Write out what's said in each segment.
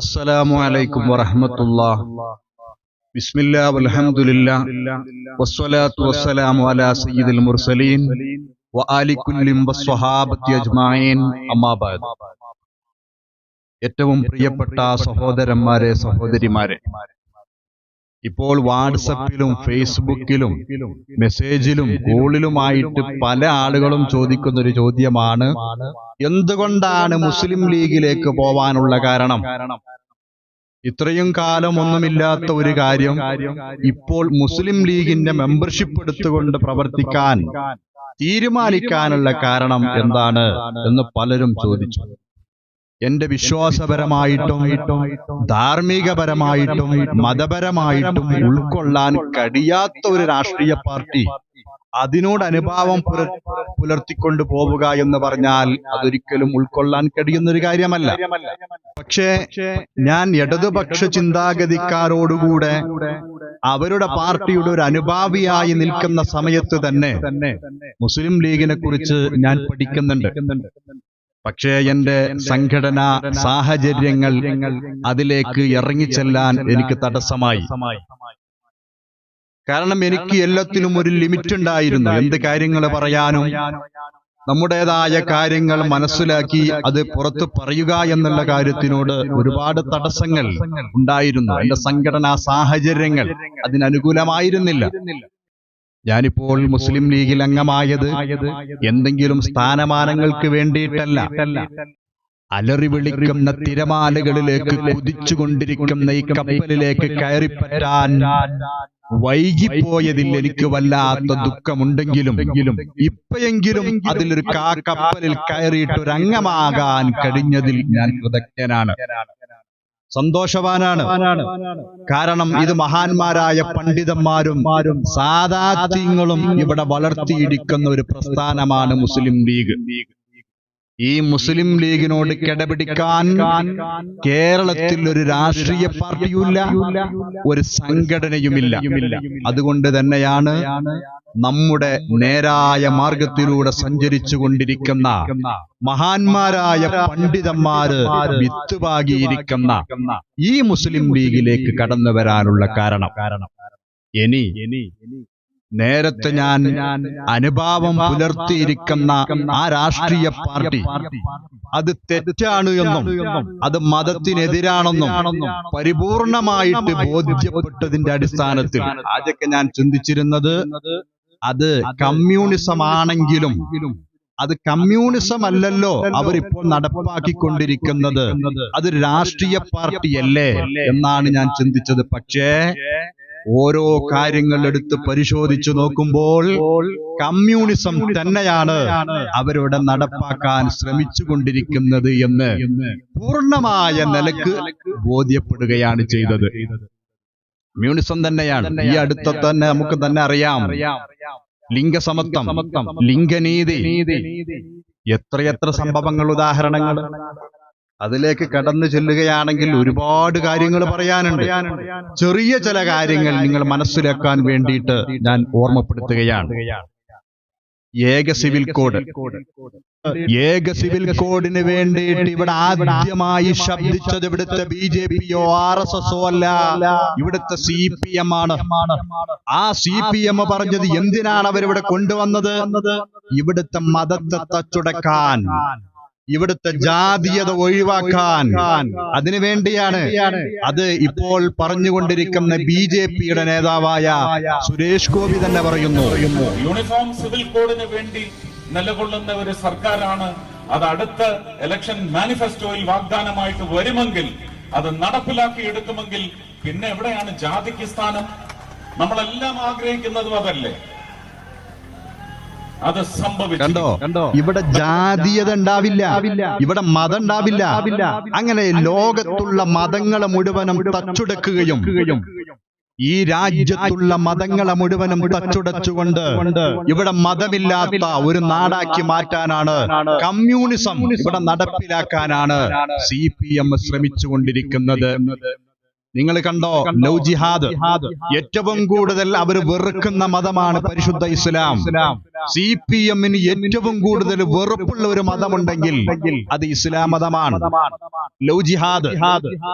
السلام عليكم ورحمة الله. بسم الله والحمد لله والصلاة والسلام على سيد المرسلين وآل كل والصحابة أجمعين أما بعد. ഏറ്റവും പ്രിയപ്പെട്ട സഹോദരന്മാരെ സഹോദരിമാരെ, ഇപ്പോൾ വാട്സപ്പിലും ഫേസ്ബുക്കിലും മെസ്സേജിലും കോളിലുമായിട്ട് പല ആളുകളും ചോദിക്കുന്ന ഒരു ചോദ്യമാണ്, എന്തുകൊണ്ടാണ് മുസ്ലിം ലീഗിലേക്ക് പോവാനുള്ള കാരണം? ഇത്രയും കാലം ഒന്നുമില്ലാത്ത ഒരു കാര്യം ഇപ്പോൾ മുസ്ലിം ലീഗിന്റെ മെമ്പർഷിപ്പ് എടുത്തുകൊണ്ട് പ്രവർത്തിക്കാൻ തീരുമാനിക്കാനുള്ള കാരണം എന്താണ് എന്ന് പലരും ചോദിച്ചു. എന്റെ വിശ്വാസപരമായിട്ടും ധാർമ്മികപരമായിട്ടും മതപരമായിട്ടും ഉൾക്കൊള്ളാൻ കഴിയാത്ത ഒരു രാഷ്ട്രീയ പാർട്ടി അതിനോട് അനുഭാവം പുലർത്തിക്കൊണ്ട് പോവുക എന്ന് പറഞ്ഞാൽ അതൊരിക്കലും ഉൾക്കൊള്ളാൻ കഴിയുന്ന ഒരു കാര്യമല്ല. പക്ഷേ ഞാൻ ഇടതുപക്ഷ ചിന്താഗതിക്കാരോടുകൂടെ അവരുടെ പാർട്ടിയുടെ ഒരു അനുഭാവിയായി നിൽക്കുന്ന സമയത്ത് തന്നെ മുസ്ലിം ലീഗിനെ കുറിച്ച് ഞാൻ പഠിക്കുന്നുണ്ട്. പക്ഷേ എന്റെ സംഘടനാ സാഹചര്യങ്ങൾ അതിലേക്ക് ഇറങ്ങിച്ചെല്ലാൻ എനിക്ക് തടസ്സമായി. കാരണം എനിക്ക് എല്ലാത്തിനും ഒരു ലിമിറ്റ് ഉണ്ടായിരുന്നു. എന്ത് കാര്യങ്ങൾ പറയാനും നമ്മുടേതായ കാര്യങ്ങൾ മനസ്സിലാക്കി അത് പുറത്തു പറയുക എന്നുള്ള കാര്യത്തിനോട് ഒരുപാട് തടസ്സങ്ങൾ ഉണ്ടായിരുന്നു. എന്റെ സംഘടനാ സാഹചര്യങ്ങൾ അതിനനുകൂലമായിരുന്നില്ല. ഞാനിപ്പോൾ മുസ്ലിം ലീഗിൽ അംഗമായത് എന്തെങ്കിലും സ്ഥാനമാനങ്ങൾക്ക് വേണ്ടിയിട്ടല്ല. അലറി വിളിക്കുന്ന തിരമാലകളിലേക്ക് കുതിച്ചുകൊണ്ടിരിക്കുന്ന ഈ കപ്പലിലേക്ക് കയറിപ്പറ്റാൻ വൈകിപ്പോയതിൽ എനിക്ക് വല്ലാത്ത ദുഃഖമുണ്ടെങ്കിലും ഇപ്പോഴെങ്കിലും അതിലൊരു കപ്പലിൽ കയറിയിട്ട് ഒരു അംഗമാകാൻ കഴിഞ്ഞതിൽ ഞാൻ കൃതജ്ഞനാണ്, സന്തോഷവാനാണ്. കാരണം ഇത് മഹാന്മാരായ പണ്ഡിതന്മാരും സാദാത്യങ്ങളും ഇവിടെ വളർത്തിയിരിക്കുന്ന ഒരു പ്രസ്ഥാനമാണ് മുസ്ലിം ലീഗ്. ഈ മുസ്ലിം ലീഗിനോട് കിടപിടിക്കാൻ കേരളത്തിൽ ഒരു രാഷ്ട്രീയ പാർട്ടിയുമില്ല, ഒരു സംഘടനയുമില്ല. അതുകൊണ്ട് തന്നെയാണ് നമ്മുടെ നേരായ മാർഗത്തിലൂടെ സഞ്ചരിച്ചു കൊണ്ടിരിക്കുന്ന മഹാന്മാരായ പണ്ഡിതന്മാര് വിത്തുപാകിയിരിക്കുന്ന ഈ മുസ്ലിം ലീഗിലേക്ക് കടന്നു വരാനുള്ള കാരണം. ഇനി നേരത്തെ ഞാൻ അനുഭാവം പുലർത്തിയിരിക്കുന്ന ആ രാഷ്ട്രീയ പാർട്ടി അത് തെറ്റാണ് എന്നും അത് മതത്തിനെതിരാണെന്നും പരിപൂർണമായിട്ട് ബോധ്യപ്പെട്ടതിന്റെ അടിസ്ഥാനത്തിൽ ആദ്യമൊക്കെ ഞാൻ ചിന്തിച്ചിരുന്നത് അത് കമ്മ്യൂണിസം ആണെങ്കിലും അത് കമ്മ്യൂണിസം അല്ലല്ലോ അവരിപ്പോൾ നടപ്പാക്കിക്കൊണ്ടിരിക്കുന്നത്, അത് രാഷ്ട്രീയ പാർട്ടിയല്ലേ എന്നാണ് ഞാൻ ചിന്തിച്ചത്. പക്ഷേ ഓരോ കാര്യങ്ങൾ എടുത്ത് പരിശോധിച്ചു നോക്കുമ്പോൾ കമ്മ്യൂണിസം തന്നെയാണ് അവരുടെ നടപ്പാക്കാൻ ശ്രമിച്ചു കൊണ്ടിരിക്കുന്നത് എന്ന് പൂർണ്ണമായ നിലക്ക് ബോധ്യപ്പെടുകയാണ് ചെയ്തത്. കമ്മ്യൂണിസം തന്നെയാണ്. ഈ അടുത്ത തന്നെ നമുക്ക് തന്നെ അറിയാം, ലിംഗസമത്വം, ലിംഗനീതി, എത്രയെത്ര സംഭവങ്ങൾ, ഉദാഹരണങ്ങൾ. അതിലേക്ക് കടന്നു ചെല്ലുകയാണെങ്കിൽ ഒരുപാട് കാര്യങ്ങൾ പറയാനുണ്ട്. ചെറിയ ചില കാര്യങ്ങൾ നിങ്ങൾ മനസ്സിലാക്കാൻ വേണ്ടിയിട്ട് ഞാൻ ഓർമ്മപ്പെടുത്തുകയാണ്. ഏക സിവിൽ കോഡ്, ഏക സിവിൽ കോഡിന് വേണ്ടിയിട്ട് ഇവിടെ ആദ്യമായി ശബ്ദിച്ചത് ഇവിടുത്തെ BJP-യോ RSS-ഓ അല്ല, ഇവിടുത്തെ CPM ആണ്. ആ CPM പറഞ്ഞത് എന്തിനാണ് അവരിവിടെ കൊണ്ടുവന്നത്? ഇവിടുത്തെ മതത്തെ തച്ചുടക്കാൻ, ഇവിടുത്തെ ജാതീയത ഒഴിവാക്കാൻ, അതിനു വേണ്ടിയാണ്. അത് ഇപ്പോൾ പറഞ്ഞുകൊണ്ടിരിക്കുന്ന BJP-യുടെ നേതാവായ സുരേഷ് ഗോപി തന്നെ പറയുന്നു, യൂണിഫോം സിവിൽ കോഡിന് വേണ്ടി നിലകൊള്ളുന്ന ഒരു സർക്കാരാണ്. അത് അടുത്ത ഇലക്ഷൻ മാനിഫെസ്റ്റോയിൽ വാഗ്ദാനമായിട്ട് വരുമെങ്കിൽ, അത് നടപ്പിലാക്കി എടുക്കുമെങ്കിൽ പിന്നെ എവിടെയാണ് ജാതിക്ക് സ്ഥാനം? നമ്മളെല്ലാം ആഗ്രഹിക്കുന്നതും അതല്ലേ? അത് സംഭവിച്ചു. കണ്ടോ, ഇവിടെ ജാതീയത ഉണ്ടാവില്ല, ഇവിടെ മതം ഉണ്ടാവില്ല. അങ്ങനെ ലോകത്തുള്ള മതങ്ങളെ മുഴുവനും തച്ചുടക്കുകയും ഈ രാജ്യത്തുള്ള മതങ്ങളെ മുഴുവനും തച്ചുടച്ചുകൊണ്ട് ഇവിടെ മതമില്ലാത്ത ഒരു നാടാക്കി മാറ്റാനാണ്, കമ്മ്യൂണിസം ഇവിടെ നടപ്പിലാക്കാനാണ് CPM ശ്രമിച്ചുകൊണ്ടിരിക്കുന്നത്. നിങ്ങൾ കണ്ടോ, ലവ് ജിഹാദ് ഏറ്റവും കൂടുതൽ അവർ വെറുക്കുന്ന മതമാണ് പരിശുദ്ധ ഇസ്ലാം. CPM-ന് ഏറ്റവും കൂടുതൽ വെറുപ്പുള്ള ഒരു മതമുണ്ടെങ്കിൽ അത് ഇസ്ലാം മതമാണ്. ലവ് ജിഹാദ്.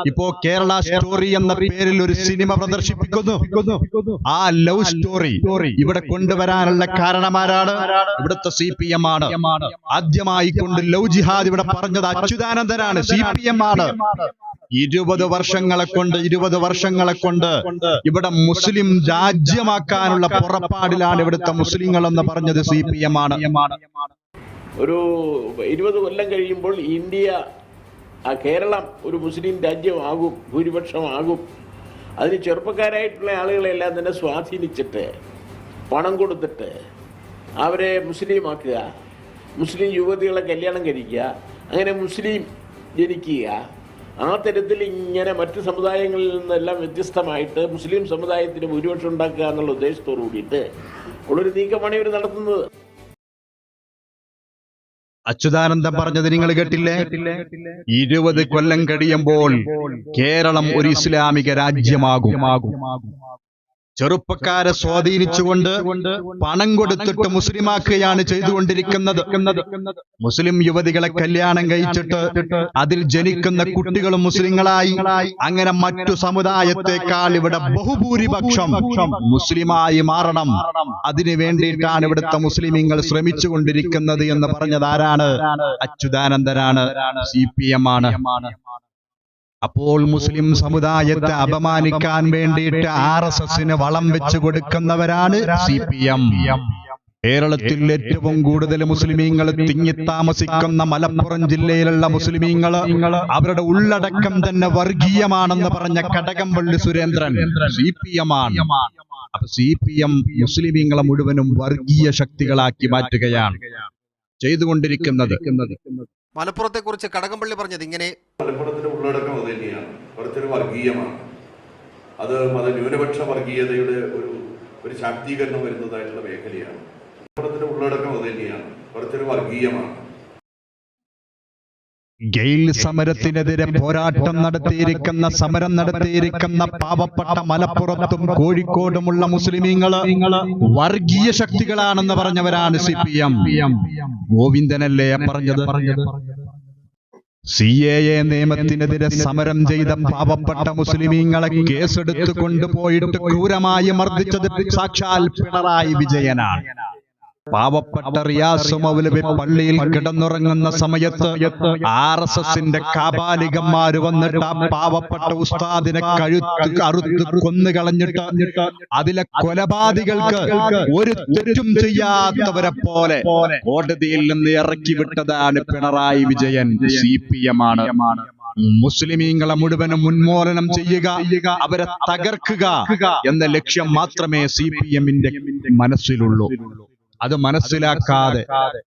ഇപ്പോ കേരള സ്റ്റോറി എന്ന പേരിൽ ഒരു സിനിമ പ്രദർശിപ്പിക്കുന്നു. ആ ലവ് സ്റ്റോറി ഇവിടെ കൊണ്ടുവരാനുള്ള കാരണമാരാണ്? ഇവിടുത്തെ CPM ആണ്. ആദ്യമായി കൊണ്ട് ലവ് ജിഹാദ് ഇവിടെ പറഞ്ഞത് അച്യുതാനന്ദനാണ്, CPM ആണ്. 20 വർഷങ്ങളെ കൊണ്ട് ഇവിടെ മുസ്ലിം രാജ്യമാക്കാനുള്ള പുറപ്പാടിലാണ് ഇവിടുത്തെ മുസ്ലിങ്ങൾ എന്ന് പറഞ്ഞത് CPM ആണ്. ഒരു 20 കൊല്ലം കഴിയുമ്പോൾ ഇന്ത്യ, കേരളം ഒരു മുസ്ലിം രാജ്യമാകും, ഭൂരിപക്ഷമാകും. അതിന് ചെറുപ്പക്കാരായിട്ടുള്ള ആളുകളെല്ലാം തന്നെ സ്വാധീനിച്ചിട്ട് പണം കൊടുത്തിട്ട് അവരെ മുസ്ലിമാക്കുക, മുസ്ലിം യുവതികളെ കല്യാണം കഴിക്കുക, അങ്ങനെ മുസ്ലിം ജനിക്കുക. ആ തരത്തിൽ ഇങ്ങനെ മറ്റ് സമുദായങ്ങളിൽ നിന്നെല്ലാം വ്യത്യസ്തമായിട്ട് മുസ്ലിം സമുദായത്തിന് ഭൂരിപക്ഷം ഉണ്ടാക്കുക എന്നുള്ള ഉദ്ദേശത്തോടു കൂടിയിട്ട് ഉള്ളൊരു നീക്കമാണ് ഇവർ നടത്തുന്നത്. അച്യുതാനന്ദൻ പറഞ്ഞത് നിങ്ങൾ കേട്ടില്ലേ? 20 കൊല്ലം കഴിയുമ്പോൾ കേരളം ഒരു ഇസ്ലാമിക രാജ്യമാകും. ചെറുപ്പക്കാരെ സ്വാധീനിച്ചുകൊണ്ട് പണം കൊടുത്തിട്ട് മുസ്ലിമാക്കുകയാണ് ചെയ്തുകൊണ്ടിരിക്കുന്നത്. മുസ്ലിം യുവതികളെ കല്യാണം കഴിച്ചിട്ട് അതിൽ ജനിക്കുന്ന കുട്ടികളും മുസ്ലിങ്ങളായി, അങ്ങനെ മറ്റു സമുദായത്തെക്കാൾ ഇവിടെ ബഹുഭൂരിപക്ഷം മുസ്ലിമായി മാറണം. അതിനു വേണ്ടിയിട്ടാണ് ഇവിടുത്തെ മുസ്ലിമീങ്ങൾ ശ്രമിച്ചുകൊണ്ടിരിക്കുന്നത് എന്ന് പറഞ്ഞത് ആരാണ്? അച്യുതാനന്ദനാണ്, CPM ആണ്. അപ്പോൾ മുസ്ലിം സമുദായത്തെ അപമാനിക്കാൻ വേണ്ടിയിട്ട് RSS-ന് വളം വെച്ചു കൊടുക്കുന്നവരാണ് CPM. കേരളത്തിൽ ഏറ്റവും കൂടുതൽ മുസ്ലിമീങ്ങൾ തിങ്ങിത്താമസിക്കുന്ന മലപ്പുറം ജില്ലയിലുള്ള മുസ്ലിമീങ്ങൾ, അവരുടെ ഉള്ളടക്കം തന്നെ വർഗീയമാണെന്ന് പറഞ്ഞ കടകംപള്ളി സുരേന്ദ്രൻ CPM ആണ്. അപ്പൊ CPM മുസ്ലിമീങ്ങളെ മുഴുവനും വർഗീയ ശക്തികളാക്കി മാറ്റുകയാണ് ചെയ്തുകൊണ്ടിരിക്കുന്നത്. മലപ്പുറത്തെ കുറിച്ച് കടകംപള്ളി പറഞ്ഞത് ഇങ്ങനെ: മലപ്പുറത്തിന്റെ ഉള്ളടക്കം അത് തന്നെയാണ്, കുറച്ചൊരു വർഗീയമാണ്. അത് മതന്യൂനപക്ഷ വർഗീയതയുടെ ഒരു ശാക്തീകരണം വരുന്നതായിട്ടുള്ള മേഖലയാണ്. മലപ്പുറത്തിന്റെ ഉള്ളടക്കം അത് തന്നെയാണ്, കുറച്ചൊരു വർഗീയമാണ്. ഗെയിൽ സമരത്തിനെതിരെ പോരാട്ടം സമരം നടത്തിയിരിക്കുന്ന പാവപ്പെട്ട മലപ്പുറത്തും കോഴിക്കോടുമുള്ള മുസ്ലിമീങ്ങള് വർഗീയ ശക്തികളാണെന്ന് പറഞ്ഞവരാണ് CPM. ഗോവിന്ദനല്ലേ പറഞ്ഞത്? CAA നിയമത്തിനെതിരെ സമരം ചെയ്ത പാവപ്പെട്ട മുസ്ലിമീങ്ങളെ കേസെടുത്ത് കൊണ്ടുപോയിട്ട് ക്രൂരമായി മർദ്ദിച്ചത് സാക്ഷാൽ പിണറായി വിജയനാണ്. പാവപ്പെട്ട റിയാസ് മൗലവി പള്ളിയിൽ കിടന്നുറങ്ങുന്ന സമയത്ത് RSS-ന്റെ കാപാലികന്മാര് വന്നിട്ട് ആ പാവപ്പെട്ട ഉസ്താദിനെ അറുത്ത് കൊന്നുകളഞ്ഞിട്ട് അതിലെ കൊലപാതകൾക്ക് ഒരു തെറ്റും ചെയ്യാത്തവരെ പോലെ കോടതിയിൽ നിന്ന് ഇറക്കി വിട്ടതാണ് പിണറായി വിജയൻ. CPM ആണ്. മുസ്ലിമീങ്ങളെ മുഴുവനും ഉന്മൂലനം ചെയ്യുക, അവരെ തകർക്കുക എന്ന ലക്ഷ്യം മാത്രമേ CPM-ന്റെ മനസ്സിലുള്ളൂ. അത് മനസ്സിലാക്കാതെ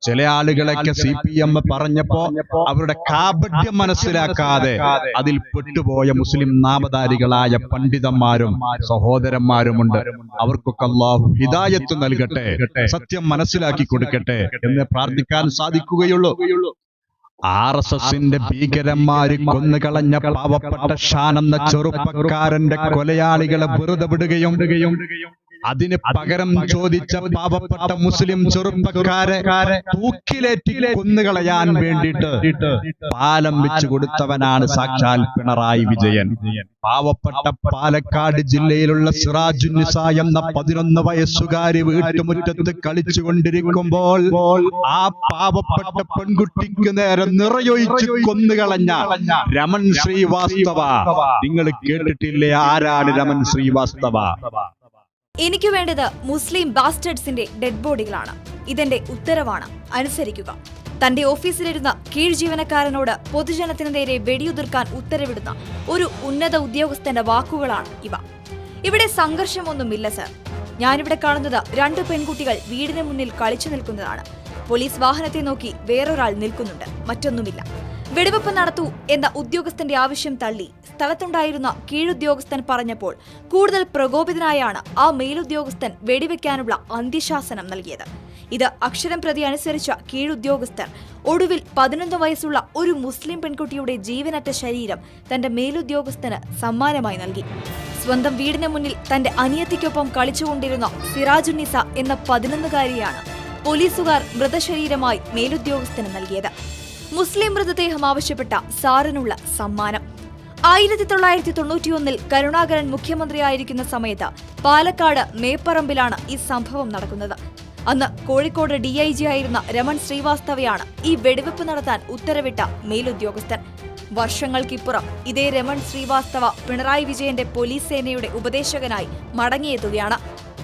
ചില ആളുകളൊക്കെ CPM പറഞ്ഞപ്പോ അവരുടെ കാപട്യം മനസ്സിലാക്കാതെ അതിൽ പെട്ടുപോയ മുസ്ലിം നാമധാരികളായ പണ്ഡിതന്മാരും സഹോദരന്മാരുമുണ്ട്. അവർക്കൊക്കെ അല്ലാഹു ഹിദായത്ത് നൽകട്ടെ, സത്യം മനസ്സിലാക്കി കൊടുക്കട്ടെ എന്ന് പ്രാർത്ഥിക്കാൻ സാധിക്കുകയുള്ളൂ. RSS-ന്റെ ഭീകരന്മാര് കൊന്നുകളഞ്ഞ പാവപ്പെട്ട ഷാൻ എന്ന ചെറുപ്പക്കാരന്റെ കൊലയാളികളെ വെറുതെ വിടുകയും അതിന് പകരം ചോദിച്ച പാവപ്പെട്ട മുസ്ലിം ചെറുപ്പക്കാരെ തൂക്കിലേറ്റി കൊന്നുകളയാൻ വേണ്ടിയിട്ട് പാലം വെച്ചു കൊടുത്തവനാണ് സാക്ഷാൽ പിണറായി വിജയൻ. പാവപ്പെട്ട പാലക്കാട് ജില്ലയിലുള്ള സിറാജുന്നിസ എന്ന 11 വയസ്സുകാരി വീട്ടുമുറ്റത്ത് കളിച്ചുകൊണ്ടിരിക്കുമ്പോൾ ആ പാവപ്പെട്ട പെൺകുട്ടിക്ക് നേരെ നിറയൊഴിച്ച് കൊന്നുകളഞ്ഞ രമൺ ശ്രീവാസ്തവ, നിങ്ങൾ കേട്ടിട്ടില്ലേ? ആരാണ് രമൺ ശ്രീവാസ്തവ? എനിക്ക് വേണ്ടത് മുസ്ലിം ബാസ്റ്റേഡ്സിന്റെ ഡെഡ് ബോഡികളാണ്. ഇതെന്റെ ഉത്തരവാണ്, അനുസരിക്കുക. തന്റെ ഓഫീസിലിരുന്ന കീഴ് ജീവനക്കാരനോട് പൊതുജനത്തിനു നേരെ വെടിയുതിർക്കാൻ ഉത്തരവിടുന്ന ഒരു ഉന്നത ഉദ്യോഗസ്ഥന്റെ വാക്കുകളാണ് ഇവ. ഇവിടെ സംഘർഷമൊന്നുമില്ല സർ. ഞാനിവിടെ കാണുന്നത് 2 പെൺകുട്ടികൾ വീടിന് മുന്നിൽ കളിച്ചു നിൽക്കുന്നതാണ്. പോലീസ് വാഹനത്തെ നോക്കി വേറൊരാൾ നിൽക്കുന്നുണ്ട്, മറ്റൊന്നുമില്ല. വെടിവെപ്പ് നടത്തൂ എന്ന ഉദ്യോഗസ്ഥന്റെ ആവശ്യം തള്ളി സ്ഥലത്തുണ്ടായിരുന്ന കീഴുദ്യോഗസ്ഥൻ പറഞ്ഞപ്പോൾ കൂടുതൽ പ്രകോപിതനായാണ് ആ മേലുദ്യോഗസ്ഥൻ വെടിവെക്കാനുള്ള അന്ത്യശാസനം നൽകിയത്. ഇത് അക്ഷരം പ്രതി അനുസരിച്ച കീഴുദ്യോഗസ്ഥർ ഒടുവിൽ 11 വയസ്സുള്ള ഒരു മുസ്ലിം പെൺകുട്ടിയുടെ ജീവനറ്റ ശരീരം തന്റെ മേലുദ്യോഗസ്ഥന് സമ്മാനമായി നൽകി. സ്വന്തം വീടിന് മുന്നിൽ തന്റെ അനിയത്തിക്കൊപ്പം കളിച്ചുകൊണ്ടിരുന്ന സിറാജുന്നിസ എന്ന 11-കാരിയാണ് പോലീസുകാർ മൃതശരീരമായി മേലുദ്യോഗസ്ഥന് നൽകിയത്. മുസ്ലിം മൃതദേഹം ആവശ്യപ്പെട്ട സാറിനുള്ള സമ്മാനം. 1991 കരുണാകരൻ മുഖ്യമന്ത്രിയായിരിക്കുന്ന സമയത്ത് പാലക്കാട് മേപ്പറമ്പിലാണ് ഈ സംഭവം നടക്കുന്നത്. അന്ന് കോഴിക്കോട് DIG ആയിരുന്ന രമൺ ശ്രീവാസ്തവയാണ് ഈ വെടിവെപ്പ് നടത്താൻ ഉത്തരവിട്ട മേലുദ്യോഗസ്ഥൻ. വർഷങ്ങൾക്കിപ്പുറം ഇതേ രമൺ ശ്രീവാസ്തവ പിണറായി വിജയന്റെ പോലീസ് സേനയുടെ ഉപദേശകനായി മടങ്ങിയെത്തുകയാണ്.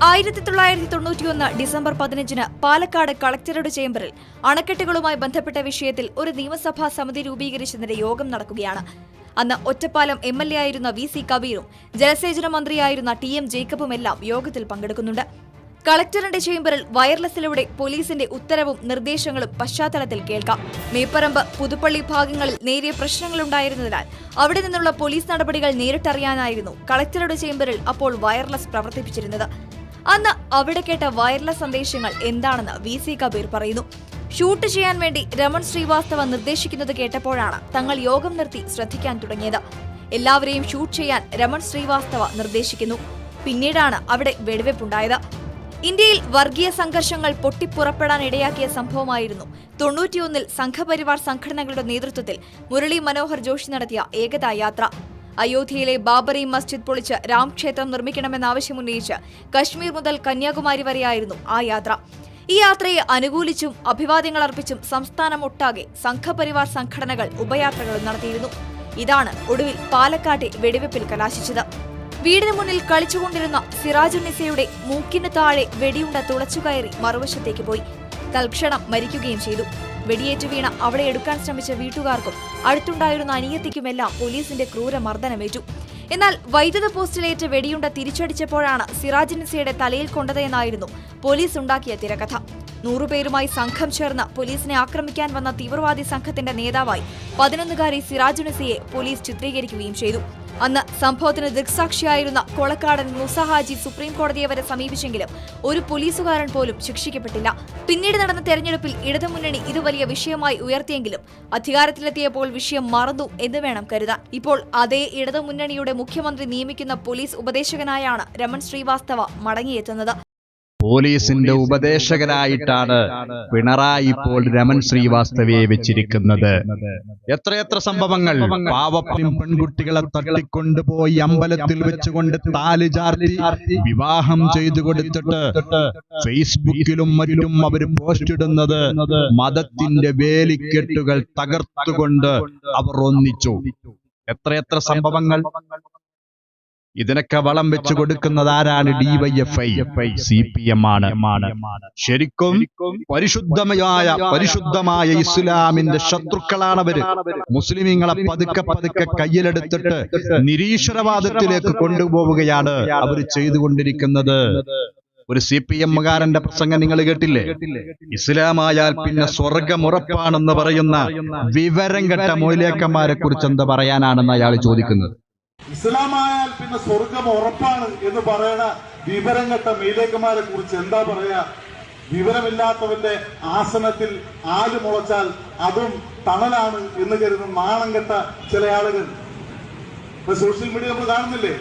1991 ഡിസംബർ 15 പാലക്കാട് കളക്ടറുടെ ചേംബറിൽ അണക്കെട്ടുകളുമായി ബന്ധപ്പെട്ട വിഷയത്തിൽ ഒരു നിയമസഭാ സമിതി രൂപീകരിച്ചതിന്റെ യോഗം നടക്കുകയാണ്. അന്ന് ഒറ്റപ്പാലം MLA ആയിരുന്ന VC കബീറും ജലസേചന മന്ത്രിയായിരുന്ന TM ജേക്കബുമെല്ലാം യോഗത്തിൽ പങ്കെടുക്കുന്നുണ്ട്. കളക്ടറിന്റെ ചേംബറിൽ വയർലെസ്സിലൂടെ പോലീസിന്റെ ഉത്തരവും നിർദ്ദേശങ്ങളും പശ്ചാത്തലത്തിൽ കേൾക്കാം. മേപ്പറമ്പ്, പുതുപ്പള്ളി ഭാഗങ്ങളിൽ നേരിയ പ്രശ്നങ്ങളുണ്ടായിരുന്നതിനാൽ അവിടെ നിന്നുള്ള പോലീസ് നടപടികൾ നേരിട്ടറിയാനായിരുന്നു കളക്ടറുടെ ചേംബറിൽ അപ്പോൾ വയർലെസ് പ്രവർത്തിപ്പിച്ചിരുന്നത്. അന്ന് അവിടെ കേട്ട വയർലെസ് സന്ദേശങ്ങൾ എന്താണെന്ന് VC കബീർ പറയുന്നു. ഷൂട്ട് ചെയ്യാൻ വേണ്ടി രമൺ ശ്രീവാസ്തവ നിർദ്ദേശിക്കുന്നത് കേട്ടപ്പോഴാണ് തങ്ങൾ യോഗം നിർത്തി ശ്രദ്ധിക്കാൻ തുടങ്ങിയത്. എല്ലാവരെയും ഷൂട്ട് ചെയ്യാൻ രമൺ ശ്രീവാസ്തവ നിർദ്ദേശിക്കുന്നു. പിന്നീടാണ് അവിടെ വെടിവെപ്പുണ്ടായത്. ഇന്ത്യയിൽ വർഗീയ സംഘർഷങ്ങൾ പൊട്ടിപ്പുറപ്പെടാൻ ഇടയാക്കിയ സംഭവമായിരുന്നു 91 സംഘപരിവാർ സംഘടനകളുടെ നേതൃത്വത്തിൽ മുരളി മനോഹർ ജോഷി നടത്തിയ ഏകതാ യാത്ര. അയോധ്യയിലെ ബാബറി മസ്ജിദ് പൊളിച്ച് രാംക്ഷേത്രം നിർമ്മിക്കണമെന്നാവശ്യമുന്നയിച്ച് കശ്മീർ മുതൽ കന്യാകുമാരി വരെയായിരുന്നു ആ യാത്ര. ഈ യാത്രയെ അനുകൂലിച്ചും അഭിവാദ്യങ്ങൾ അർപ്പിച്ചും സംസ്ഥാനമൊട്ടാകെ സംഘപരിവാർ സംഘടനകൾ ഉപയാത്രകൾ നടത്തിയിരുന്നു. ഇതാണ് ഒടുവിൽ പാലക്കാട്ടെ വെടിവെപ്പിൽ കലാശിച്ചത്. വീടിന് മുന്നിൽ കളിച്ചുകൊണ്ടിരുന്ന സിറാജുന്നിസയുടെ മൂക്കിന് താഴെ വെടിയുണ്ട തുളച്ചുകയറി മറുവശത്തേക്ക് പോയി. തൽക്ഷണം മരിക്കുകയും ചെയ്തു. വെടിയേറ്റ് വീണ അവളെ എടുക്കാൻ ശ്രമിച്ച വീട്ടുകാർക്കും അടുത്തുണ്ടായിരുന്ന അനിയത്തിക്കുമെല്ലാം പോലീസിന്റെ ക്രൂരമർദ്ദനമേറ്റു. എന്നാൽ വൈദ്യുത പോസ്റ്റിലേറ്റ് വെടിയുണ്ട തിരിച്ചടിച്ചപ്പോഴാണ് സിറാജുന്നിസയുടെ തലയിൽ കൊണ്ടതെന്നായിരുന്നു പോലീസ് ഉണ്ടാക്കിയ തിരക്കഥ. 100 പേരുമായി സംഘം ചേർന്ന് പോലീസിനെ ആക്രമിക്കാൻ വന്ന തീവ്രവാദി സംഘത്തിന്റെ നേതാവായി 11-കാരി സിറാജുന്നിസയെ പോലീസ് ചിത്രീകരിക്കുകയും ചെയ്തു. അന്ന് സംഭവത്തിന് ദൃക്സാക്ഷിയായിരുന്ന കൊളക്കാടൻ മുസഹാജി സുപ്രീം കോടതിയെ വരെ സമീപിച്ചെങ്കിലും ഒരു പോലീസുകാരൻ പോലും ശിക്ഷിക്കപ്പെട്ടില്ല. പിന്നീട് നടന്ന തെരഞ്ഞെടുപ്പിൽ ഇടതുമുന്നണി ഇത് വലിയ വിഷയമായി ഉയർത്തിയെങ്കിലും അധികാരത്തിലെത്തിയപ്പോൾ വിഷയം മറന്നു എന്ന് വേണം കരുതാൻ. ഇപ്പോൾ അതേ ഇടതുമുന്നണിയുടെ മുഖ്യമന്ത്രി നിയമിക്കുന്ന പോലീസ് ഉപദേശകനായാണ് രമൺ ശ്രീവാസ്തവ മടങ്ങിയെത്തുന്നത്. പോലീസിന്റെ ഉപദേശകനായിട്ടാണ് പിണറായി ഇപ്പോൾ രമൺ ശ്രീവാസ്തവയെ വെച്ചിരിക്കുന്നത്. എത്രയെത്ര സംഭവങ്ങൾ! പാവപ്പെട്ട പെൺകുട്ടികളെ തട്ടിക്കൊണ്ടുപോയി അമ്പലത്തിൽ വെച്ചുകൊണ്ട് താലി ചാർത്തി വിവാഹം ചെയ്തു കൊടുത്തിട്ട് ഫേസ്ബുക്കിലും മറ്റും അവർ പോസ്റ്റ് ഇടുന്നത് മതത്തിന്റെ വേലിക്കെട്ടുകൾ തകർത്തുകൊണ്ട് അവർ ഒന്നിച്ചു. എത്രയെത്ര സംഭവങ്ങൾ! ഇതിനൊക്കെ വളം വെച്ചു കൊടുക്കുന്നത് ആരാണ്? DYFI, CPM ആണ്. ശരിക്കും പരിശുദ്ധമായ ഇസ്ലാമിന്റെ ശത്രുക്കളാണവര്. മുസ്ലിമീങ്ങളെ പതുക്കെ കയ്യിലെടുത്തിട്ട് നിരീശ്വരവാദത്തിലേക്ക് കൊണ്ടുപോവുകയാണ് അവർ ചെയ്തുകൊണ്ടിരിക്കുന്നത്. ഒരു CPM-കാരന്റെ പ്രസംഗം നിങ്ങൾ കേട്ടില്ലേ? ഇസ്ലാമായാൽ പിന്നെ സ്വർഗമുറപ്പാണെന്ന് പറയുന്ന വിവരം കെട്ട മൊയ്ലേക്കന്മാരെ കുറിച്ച് എന്താ പറയാനാണെന്ന് അയാൾ ചോദിക്കുന്നത്. ഇസ്ലാമായാൽ പിന്നെ സ്വർഗം ഉറപ്പാണ് എന്ന് പറയണ വിവരം കെട്ട മീലേക്കന്മാരെ കുറിച്ച് എന്താ പറയാ? വിവരമില്ലാത്തവന്റെ ആസനത്തിൽ ആല് മുളച്ചാൽ അതും തണലാണ് എന്ന് കരുതുന്ന നാണം കെട്ട ചില ആളുകൾ ഇപ്പൊ സോഷ്യൽ മീഡിയ നമ്മൾ കാണുന്നില്ലേ?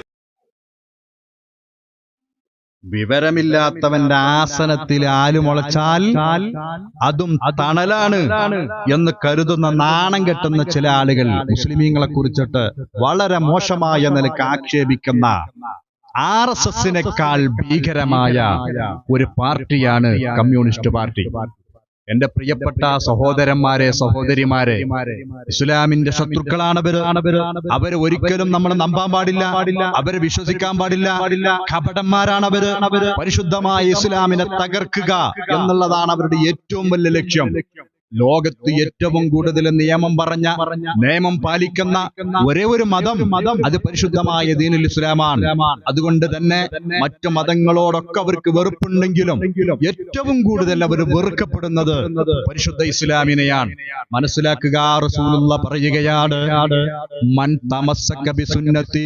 വിവരമില്ലാത്തവന്റെ ആസനത്തിൽ ആലുമുളച്ചാൽ അതും തണലാണ് എന്ന് കരുതുന്ന നാണം കെട്ടുന്ന ചില ആളുകൾ മുസ്ലിമീങ്ങളെ കുറിച്ചിട്ട് വളരെ മോശമായ നിലക്ക് ആക്ഷേപിക്കുന്ന RSSനേക്കാൾ ഭീകരമായ ഒരു പാർട്ടിയാണ് കമ്മ്യൂണിസ്റ്റ് പാർട്ടി. എന്റെ പ്രിയപ്പെട്ട സഹോദരന്മാരെ, സഹോദരിമാരെ, ഇസ്ലാമിന്റെ ശത്രുക്കളാണവര്. അവര് ഒരിക്കലും നമ്മൾ നമ്പാൻ പാടില്ല, അവരെ വിശ്വസിക്കാൻ പാടില്ല. കപടന്മാരാണവര്. പരിശുദ്ധമായ ഇസ്ലാമിനെ തകർക്കുക എന്നുള്ളതാണ് അവരുടെ ഏറ്റവും വലിയ ലക്ഷ്യം. ലോകത്ത് ഏറ്റവും കൂടുതൽ നിയമം പറഞ്ഞ, നിയമം പാലിക്കുന്ന ഒരേ ഒരു മതം അത് പരിശുദ്ധമായ ദീനുൽ ഇസ്ലാമാണ്. അതുകൊണ്ട് തന്നെ മറ്റു മതങ്ങളോടൊക്കെ അവർക്ക് വെറുപ്പുണ്ടെങ്കിലും ഏറ്റവും കൂടുതൽ അവർ വെറുക്കപ്പെടുന്നത് പരിശുദ്ധ ഇസ്ലാമിനെയാണ്. മനസ്സിലാക്കുക, റസൂലുള്ളാഹി പറയുകയാണ്, മൻ തമസ്സക ബിസുന്നതി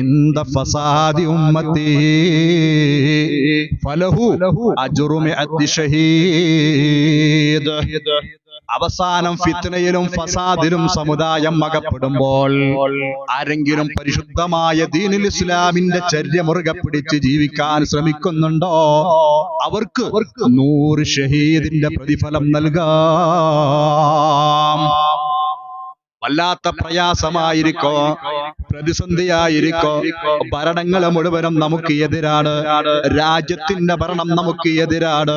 ഇൻദ ഫസാദി ഉമ്മത്തി ഫലഹു അജ്റു മിഅത്തി ഷഹീദ്. അവസാനം ഫിത്നയിലും ഫസാദിലും സമുദായം അകപ്പെടുമ്പോൾ ആരെങ്കിലും പരിശുദ്ധമായ ദീനുൽ ഇസ്ലാമിന്റെ ചര്യ മുറുകെ പിടിച്ച് ജീവിക്കാൻ ശ്രമിക്കുന്നുണ്ടോ അവർക്ക് 100 ഷഹീദിന്റെ പ്രതിഫലം നൽകാം. വല്ലാത്ത പ്രയാസമായിരിക്കോ, പ്രതിസന്ധിയായിരിക്കോ, ഭരണങ്ങൾ മുഴുവനും നമുക്ക് എതിരാണ്, രാജ്യത്തിന്റെ ഭരണം നമുക്ക് എതിരാണ്,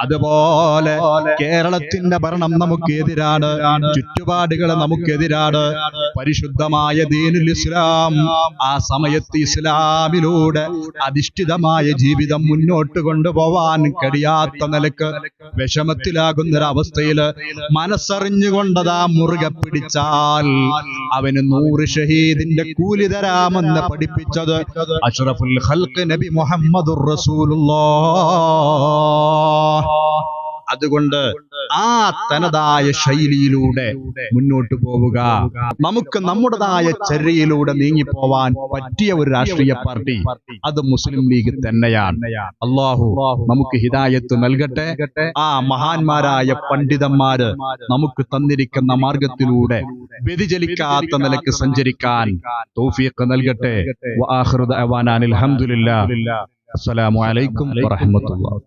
അതുപോലെ കേരളത്തിന്റെ ഭരണം നമുക്ക് എതിരാണ്, ചുറ്റുപാടുകൾ നമുക്കെതിരാണ്. പരിശുദ്ധമായ ദീനുൽ ഇസ്ലാം ആ സമയത്ത് ഇസ്ലാമിലൂടെ അധിഷ്ഠിതമായ ജീവിതം മുന്നോട്ട് കൊണ്ടുപോവാൻ കഴിയാത്ത നിലക്ക് വിഷമത്തിലാകുന്നൊരവസ്ഥയില് മനസ്സറിഞ്ഞുകൊണ്ടതാ മുറുകെ പിടിച്ചാൽ അവന് 100 ഷഹീദിന്റെ കൂലി തരാമെന്ന് പഠിപ്പിച്ചത് അഷ്റഫുൽ ഖൽഖ് നബി മുഹമ്മദുർ റസൂലുള്ളാഹ്. അതുകൊണ്ട് ആ തനതായ ശൈലിയിലൂടെ മുന്നോട്ട് പോവുക. നമുക്ക് നമ്മുടേതായ ചര്യയിലൂടെ നീങ്ങിപ്പോവാൻ പറ്റിയ ഒരു രാഷ്ട്രീയ പാർട്ടി അത് മുസ്ലിം ലീഗ് തന്നെയാണ്. അല്ലാഹു നമുക്ക് ഹിദായത്ത് നൽകട്ടെ. ആ മഹാന്മാരായ പണ്ഡിതന്മാര് നമുക്ക് തന്നിരിക്കുന്ന മാർഗത്തിലൂടെ വ്യതിചലിക്കാത്ത നിലക്ക് സഞ്ചരിക്കാൻ തൗഫീഖ് നൽകട്ടെ. വആഖിറു ദഅവാനാ അൽഹംദുലില്ലാഹ്. അസ്സലാമു അലൈക്കും വറഹ്മത്തുള്ളാഹി.